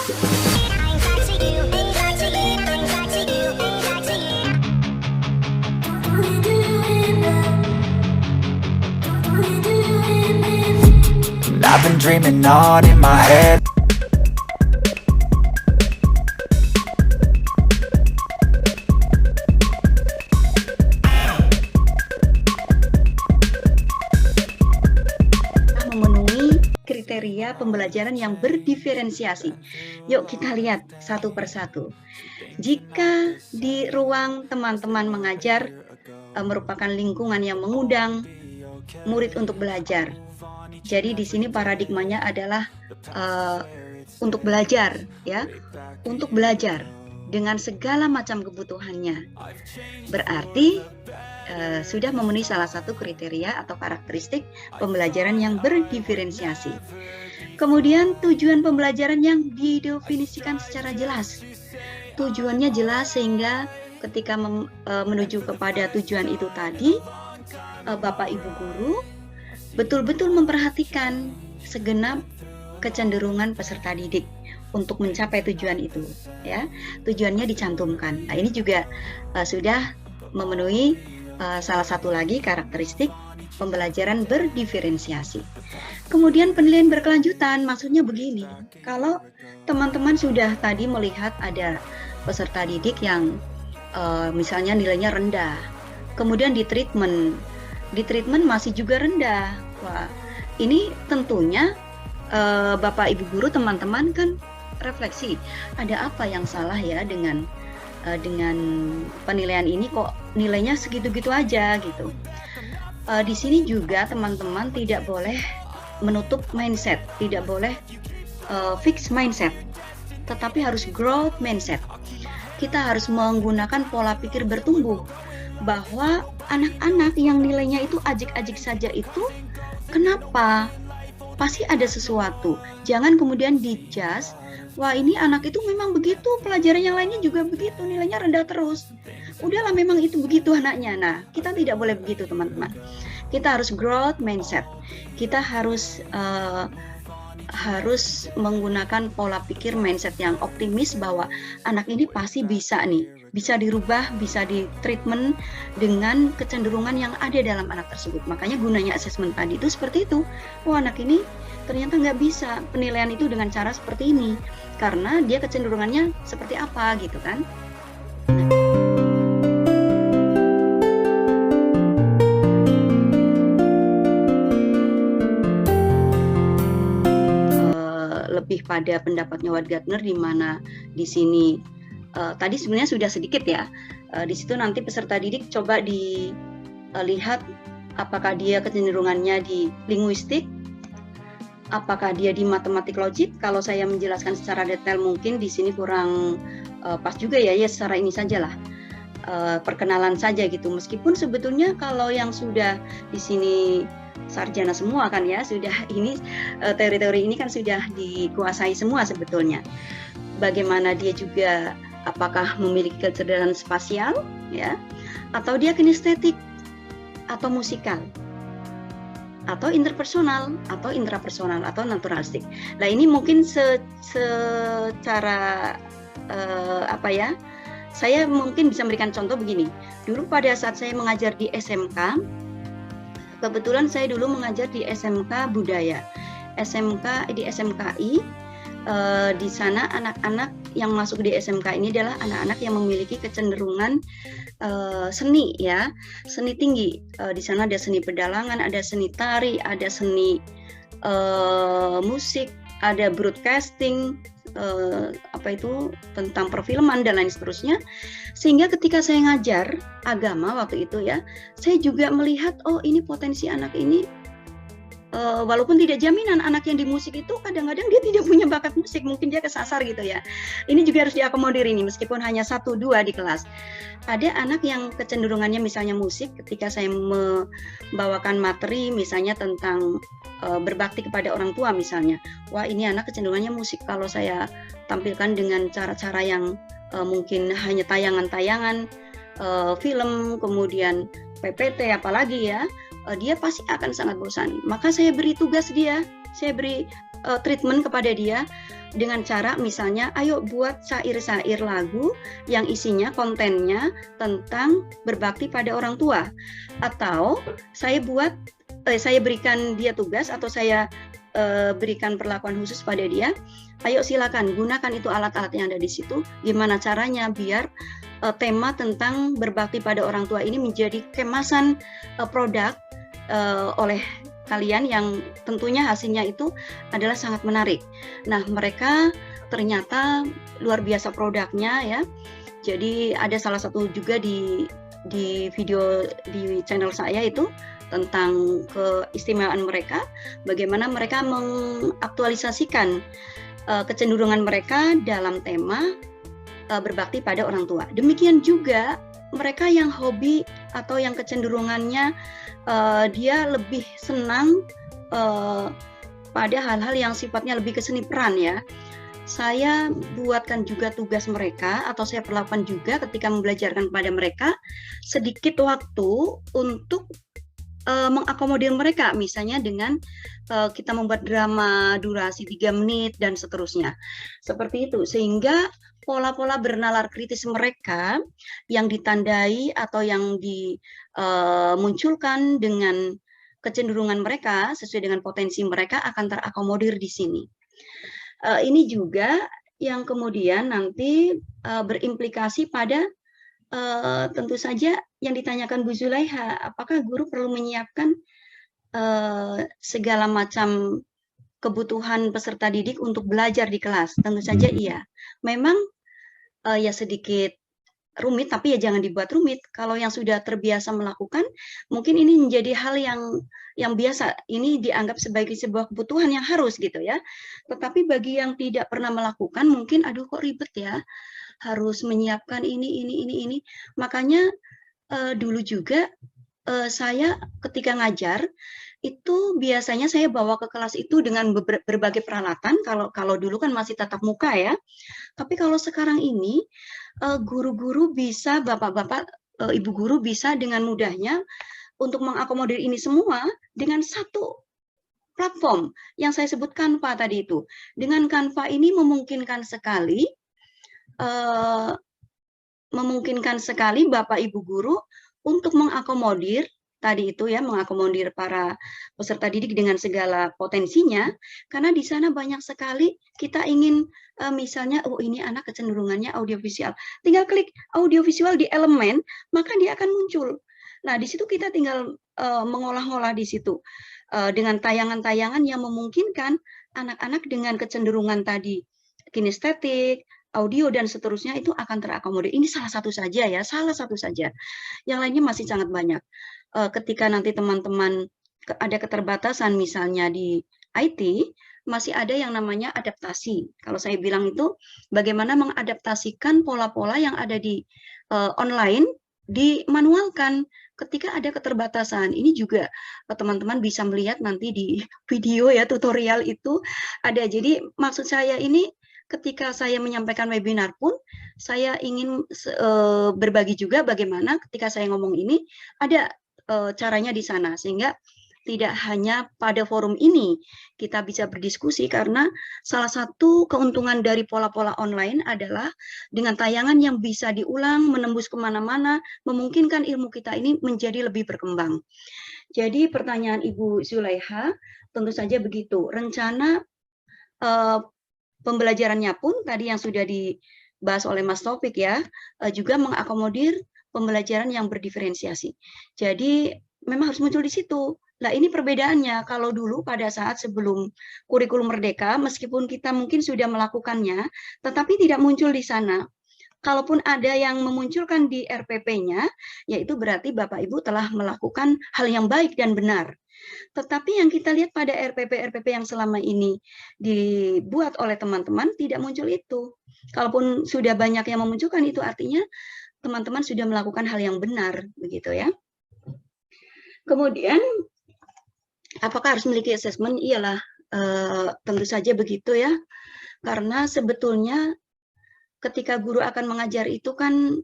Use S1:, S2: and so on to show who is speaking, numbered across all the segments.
S1: I've been dreaming on in my head.
S2: Memenuhi kriteria pembelajaran yang berdiferensiasi. Yuk kita lihat satu persatu. Jika di ruang teman-teman mengajar merupakan lingkungan yang mengundang murid untuk belajar. Jadi di sini paradigmanya adalah untuk belajar, ya, untuk belajar dengan segala macam kebutuhannya. Berarti sudah memenuhi salah satu kriteria atau karakteristik pembelajaran yang berdiferensiasi. Kemudian tujuan pembelajaran yang didefinisikan secara jelas. Tujuannya jelas sehingga ketika menuju kepada tujuan itu tadi, Bapak Ibu guru betul-betul memperhatikan segenap kecenderungan peserta didik untuk mencapai tujuan itu, ya. Tujuannya dicantumkan. Nah, ini juga sudah memenuhi salah satu lagi karakteristik pembelajaran berdiferensiasi. Kemudian penilaian berkelanjutan, maksudnya begini, kalau teman-teman sudah tadi melihat ada peserta didik yang misalnya nilainya rendah, kemudian di treatment masih juga rendah. Wah, ini tentunya Bapak Ibu guru, teman-teman kan refleksi, ada apa yang salah ya dengan penilaian ini, kok nilainya segitu-gitu aja gitu. Di sini juga teman-teman tidak boleh menutup mindset, tidak boleh fix mindset, tetapi harus growth mindset. Kita harus menggunakan pola pikir bertumbuh, bahwa anak-anak yang nilainya itu ajik-ajik saja itu kenapa? Pasti ada sesuatu. Jangan kemudian dijudge, wah ini anak itu memang begitu, pelajaran yang lainnya juga begitu, nilainya rendah terus. Udahlah memang itu begitu anaknya. Nah, kita tidak boleh begitu teman-teman. Kita harus growth mindset. Kita harus menggunakan pola pikir mindset yang optimis bahwa anak ini pasti bisa nih, bisa dirubah, bisa ditreatment dengan kecenderungan yang ada dalam anak tersebut. Makanya gunanya asesmen tadi itu seperti itu. Wah, anak ini ternyata nggak bisa penilaian itu dengan cara seperti ini, karena dia kecenderungannya seperti apa gitu kan. Lebih pada pendapatnya Howard Gardner, di mana di sini tadi sebenarnya sudah sedikit ya. Di situ nanti peserta didik coba dilihat apakah dia kecenderungannya di linguistik, apakah dia di matematik logik. Kalau saya menjelaskan secara detail mungkin di sini kurang pas juga ya, secara ini sajalah. Perkenalan saja gitu. Meskipun sebetulnya kalau yang sudah di sini sarjana semua kan ya, sudah ini teori-teori ini kan sudah dikuasai semua sebetulnya. Bagaimana dia juga apakah memiliki kecerdasan spasial ya, atau dia kinestetik, atau musikal, atau interpersonal, atau intrapersonal, atau naturalistik. Nah ini mungkin secara saya mungkin bisa memberikan contoh begini. Dulu pada saat saya mengajar di SMK, kebetulan saya dulu mengajar di SMK Budaya, di SMKI. Di sana anak-anak yang masuk di SMK ini adalah anak-anak yang memiliki kecenderungan seni ya, seni tinggi. Di sana ada seni pedalangan, ada seni tari, ada seni musik, ada broadcasting, tentang perfilman dan lain seterusnya. Sehingga ketika saya ngajar agama waktu itu ya, saya juga melihat ini potensi anak ini. Walaupun tidak jaminan anak yang di musik itu kadang-kadang dia tidak punya bakat musik, mungkin dia kesasar gitu ya. Ini juga harus diakomodir ini, meskipun hanya 1-2 di kelas. Ada anak yang kecenderungannya misalnya musik, ketika saya membawakan materi misalnya tentang berbakti kepada orang tua misalnya. Wah ini anak kecenderungannya musik, kalau saya tampilkan dengan cara-cara yang mungkin hanya tayangan-tayangan, film, kemudian PPT apalagi ya, dia pasti akan sangat bosan. Maka saya beri tugas dia, saya beri treatment kepada dia. dengan cara misalnya, ayo buat syair-syair lagu yang isinya kontennya tentang berbakti pada orang tua, atau saya berikan dia tugas atau saya berikan perlakuan khusus pada dia. Ayo silakan gunakan itu alat-alat yang ada di situ. Gimana caranya biar tema tentang berbakti pada orang tua ini menjadi kemasan produk oleh kalian yang tentunya hasilnya itu adalah sangat menarik. Nah, mereka ternyata luar biasa produknya ya. Jadi ada salah satu juga di video di channel saya itu tentang keistimewaan mereka, bagaimana mereka mengaktualisasikan kecenderungan mereka dalam tema berbakti pada orang tua. Demikian juga mereka yang hobi atau yang kecenderungannya dia lebih senang pada hal-hal yang sifatnya lebih ke seni peran ya. Saya buatkan juga tugas mereka atau saya perlakukan juga ketika membelajarkan kepada mereka sedikit waktu untuk mengakomodir mereka, misalnya dengan kita membuat drama durasi 3 menit dan seterusnya. Seperti itu, sehingga pola-pola bernalar kritis mereka yang ditandai atau yang dimunculkan dengan kecenderungan mereka sesuai dengan potensi mereka akan terakomodir di sini. Ini juga yang kemudian nanti berimplikasi pada tentu saja yang ditanyakan Bu Zulaiha, apakah guru perlu menyiapkan segala macam kebutuhan peserta didik untuk belajar di kelas? Tentu saja iya. Memang ya sedikit rumit, tapi ya jangan dibuat rumit. Kalau yang sudah terbiasa melakukan, mungkin ini menjadi hal yang biasa. Ini dianggap sebagai sebuah kebutuhan yang harus gitu ya. Tetapi bagi yang tidak pernah melakukan, mungkin aduh kok ribet ya, harus menyiapkan ini. Makanya dulu juga saya ketika ngajar itu biasanya saya bawa ke kelas itu dengan berbagai peralatan. Kalau dulu kan masih tatap muka ya. Tapi kalau sekarang ini guru-guru bisa, bapak-bapak, ibu guru bisa dengan mudahnya untuk mengakomodir ini semua dengan satu platform yang saya sebut Canva tadi itu. Dengan Canva ini memungkinkan sekali Bapak Ibu guru untuk mengakomodir tadi itu ya, mengakomodir para peserta didik dengan segala potensinya, karena di sana banyak sekali kita ingin misalnya, oh ini anak kecenderungannya audiovisual, tinggal klik audiovisual di elemen, maka dia akan muncul. Nah, di situ kita tinggal mengolah-olah di situ dengan tayangan-tayangan yang memungkinkan anak-anak dengan kecenderungan tadi kinestetik, audio dan seterusnya itu akan terakomodir. Ini salah satu saja ya, salah satu saja. Yang lainnya masih sangat banyak. Ketika nanti teman-teman ada keterbatasan misalnya di IT, masih ada yang namanya adaptasi. Kalau saya bilang itu bagaimana mengadaptasikan pola-pola yang ada di online, dimanualkan ketika ada keterbatasan. Ini juga teman-teman bisa melihat nanti di video ya, tutorial itu ada. Jadi maksud saya ini ketika saya menyampaikan webinar pun, saya ingin berbagi juga bagaimana ketika saya ngomong ini, ada caranya di sana, sehingga tidak hanya pada forum ini kita bisa berdiskusi, karena salah satu keuntungan dari pola-pola online adalah dengan tayangan yang bisa diulang, menembus kemana-mana, memungkinkan ilmu kita ini menjadi lebih berkembang. Jadi pertanyaan Ibu Zulaiha, tentu saja begitu. Rencana pembelajarannya pun tadi yang sudah dibahas oleh Mas Taufik ya, juga mengakomodir pembelajaran yang berdiferensiasi. Jadi memang harus muncul di situ. Nah, ini perbedaannya. Kalau dulu pada saat sebelum kurikulum merdeka, meskipun kita mungkin sudah melakukannya, tetapi tidak muncul di sana. Kalaupun ada yang memunculkan di RPP-nya, yaitu berarti Bapak Ibu telah melakukan hal yang baik dan benar. Tetapi yang kita lihat pada RPP yang selama ini dibuat oleh teman-teman tidak muncul itu. Kalaupun sudah banyak yang memunculkan itu, artinya teman-teman sudah melakukan hal yang benar, begitu ya. Kemudian, apakah harus memiliki asesmen? Iyalah, tentu saja begitu ya. Karena sebetulnya ketika guru akan mengajar itu kan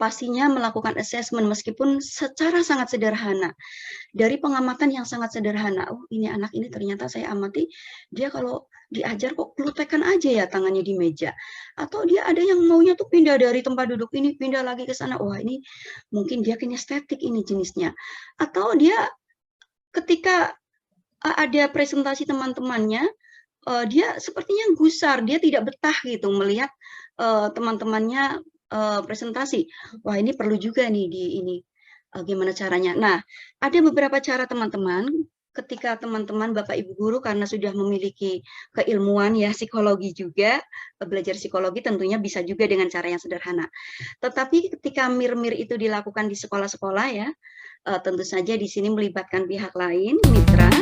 S2: pastinya melakukan assessment meskipun secara sangat sederhana. Dari pengamatan yang sangat sederhana, "Oh, ini anak ini ternyata saya amati, dia kalau diajar kok glutekan aja ya tangannya di meja." Atau dia ada yang maunya tuh pindah dari tempat duduk ini, pindah lagi ke sana, wah ini mungkin dia kinestetik ini jenisnya. Atau dia ketika, ada presentasi teman-temannya, dia sepertinya gusar, dia tidak betah gitu melihat, teman-temannya, presentasi. Wah ini perlu juga nih di ini, gimana caranya. Nah, ada beberapa cara teman-teman, ketika teman-teman Bapak Ibu guru karena sudah memiliki keilmuan ya psikologi juga, belajar psikologi tentunya bisa juga dengan cara yang sederhana. Tetapi ketika mir-mir itu dilakukan di sekolah-sekolah ya, tentu saja di sini melibatkan pihak lain, mitra.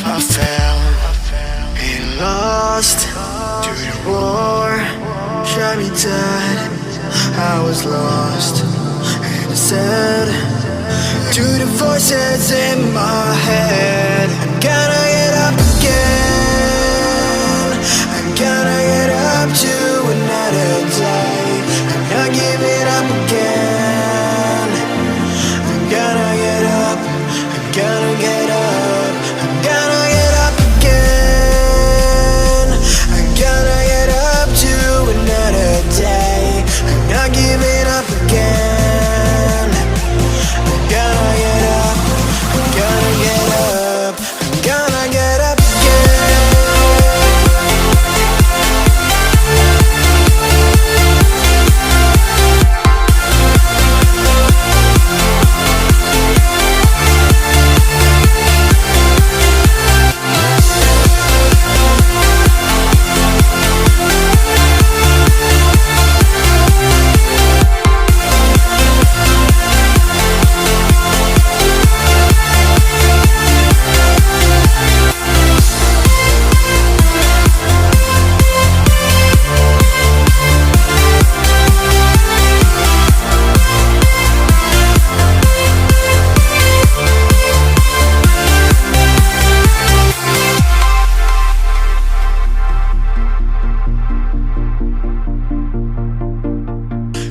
S3: I fell and lost to the war, shot me dead. I was lost and I said to the voices in my head, I'm gonna get up again. I'm gonna get up to another day. I'm not giving up again. I'm gonna get up. I'm gonna get up. I'm gonna get up again. I'm gonna get up to another day. I'm not giving up again. I'm gonna get up. I'm gonna get up. I'm gonna get up again.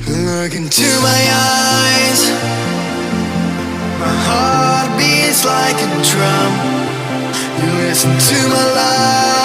S3: Look into my eyes. My heart beats like a drum. You listen to my lies.